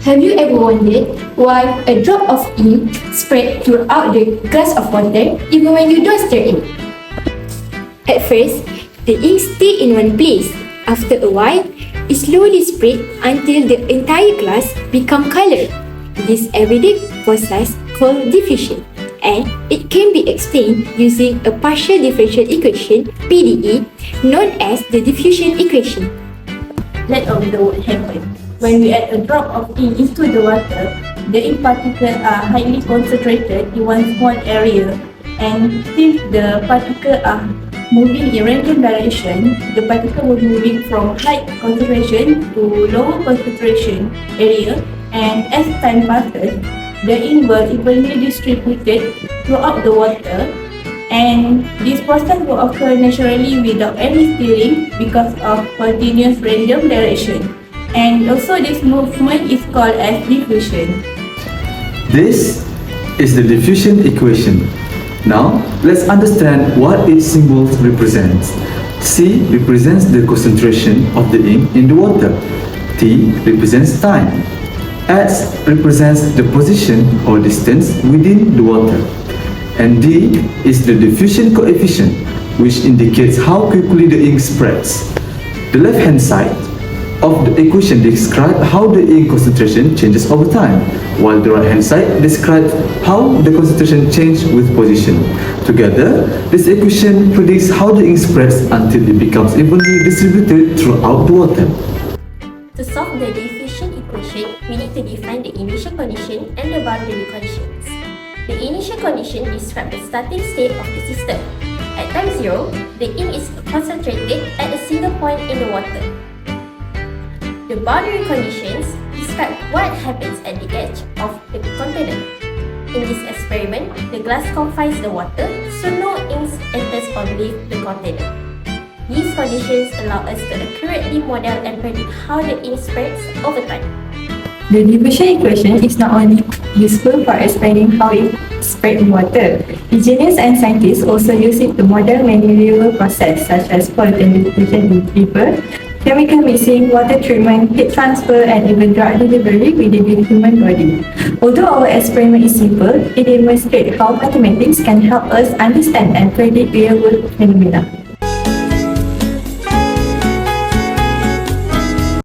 Have you ever wondered why a drop of ink spread throughout the glass of water even when you don't stir it? At first, the ink stays in one place. After a while, it slowly spread until the entire glass becomes colored. This everyday process called diffusion, and it can be explained using a partial differential equation (PDE) known as the diffusion equation. Let of the word happen. When we add a drop of ink into the water, the ink particles are highly concentrated in one small area, and since the particles are moving in random direction, the particle will moving from high concentration to lower concentration area, and as time passes, the ink will evenly distributed throughout the water, and this process will occur naturally without any steering because of continuous random direction. And also this movement is called as diffusion. This is the diffusion equation. Now, let's understand what its symbols represent. C represents the concentration of the ink in the water. T represents time. S represents the position or distance within the water. And D is the diffusion coefficient, which indicates how quickly the ink spreads. The left-hand side of the equation describes how the ink concentration changes over time, while the right-hand side describes how the concentration changes with position. Together, this equation predicts how the ink spreads until it becomes evenly distributed throughout the water. To solve the diffusion equation, we need to define the initial condition and the boundary conditions. The initial condition describes the starting state of the system. At time 0, the ink is concentrated at a single point in the water. The boundary conditions describe what happens at the edge of the container. In this experiment, the glass confines the water, so no ink enters or leaves the container. These conditions allow us to accurately model and predict how the ink spreads over time. The diffusion equation is not only useful for explaining how it spreads in water. Engineers and scientists also use it to model many real processes such as polyethylene diffusion in paper, chemical mixing, water treatment, heat transfer, and even drug delivery within the human body. Although our experiment is simple, it demonstrates how mathematics can help us understand and predict real-world phenomena.